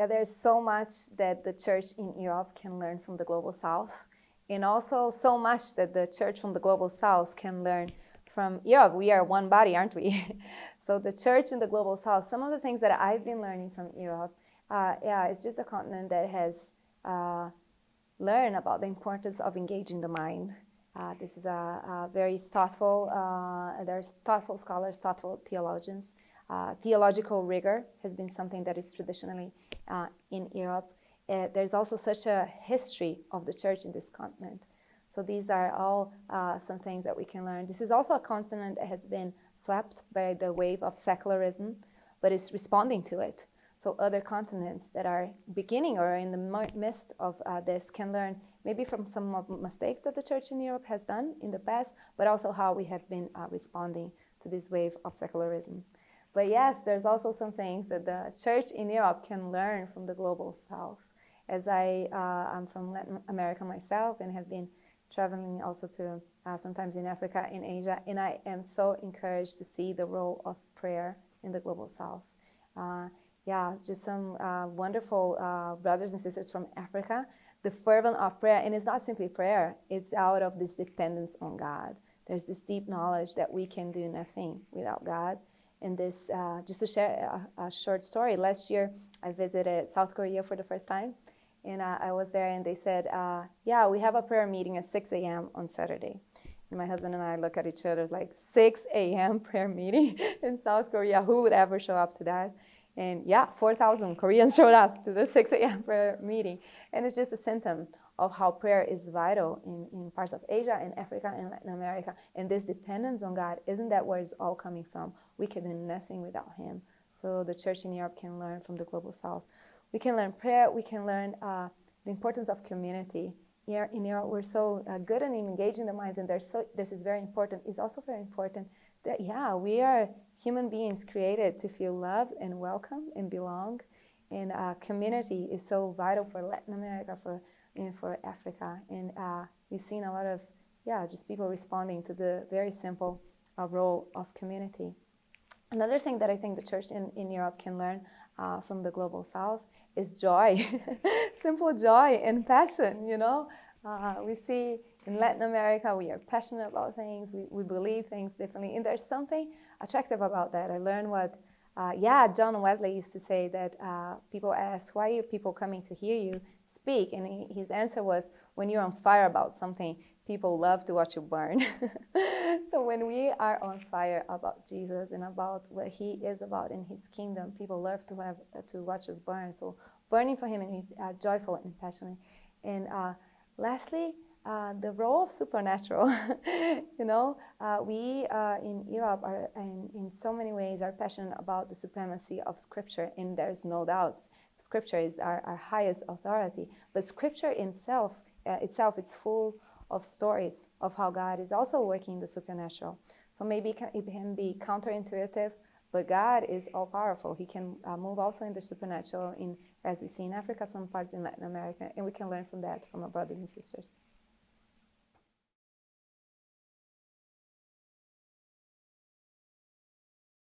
Yeah, there's so much that the church in Europe can learn from the Global South, and also so much that the church from the Global South can learn from Europe. We are one body, aren't we? So the church in the Global South, some of the things that I've been learning from Europe, it's just a continent that has learned about the importance of engaging the mind. This is a very thoughtful, there's thoughtful scholars, thoughtful theologians. Theological rigor has been something that is traditionally in Europe. There's also such a history of the church in this continent. So these are all some things that we can learn. This is also a continent that has been swept by the wave of secularism, but is responding to it. So other continents that are beginning or in the midst of this can learn maybe from some of the mistakes that the church in Europe has done in the past, but also how we have been responding to this wave of secularism. But yes, there's also some things that the church in Europe can learn from the Global South. As I'm from Latin America myself and have been traveling also to sometimes in Africa, in Asia, and I am so encouraged to see the role of prayer in the Global South. Just some wonderful brothers and sisters from Africa. The fervent of prayer, and it's not simply prayer, it's out of this dependence on God. There's this deep knowledge that we can do nothing without God. And this, just to share a short story, last year I visited South Korea for the first time. And I was there and they said, we have a prayer meeting at 6 a.m. on Saturday. And my husband and I look at each other like, 6 a.m. prayer meeting in South Korea? Who would ever show up to that? And 4,000 Koreans showed up to the 6 a.m. prayer meeting. And it's just a symptom of how prayer is vital in parts of Asia and Africa and Latin America. And this dependence on God, isn't that where it's all coming from? We can do nothing without Him. So the church in Europe can learn from the Global South. We can learn prayer. We can learn the importance of community. Here in Europe, we're so good at engaging the minds, and this is very important. It's also very important that, we are human beings created to feel loved and welcome and belong. And community is so vital for Latin America, for Africa. And we've seen a lot of, just people responding to the very simple role of community. Another thing that I think the church in Europe can learn from the Global South is joy, simple joy and passion, We see in Latin America, we are passionate about things, we believe things differently, and there's something attractive about that. I learned what, John Wesley used to say that people ask, why are people coming to hear you speak? And his answer was, when you're on fire about something, people love to watch you burn. So when we are on fire about Jesus and about what He is about in His kingdom, people love to watch us burn. So burning for Him and be joyful and passionate. And lastly, the role of supernatural. We in Europe are, in so many ways, are passionate about the supremacy of Scripture, and there's no doubt Scripture is our highest authority. But Scripture itself, it's full of stories of how God is also working the supernatural. So maybe it can be counterintuitive, but God is all-powerful. He can move also in the supernatural, as we see in Africa, some parts in Latin America, and we can learn from that from our brothers and sisters.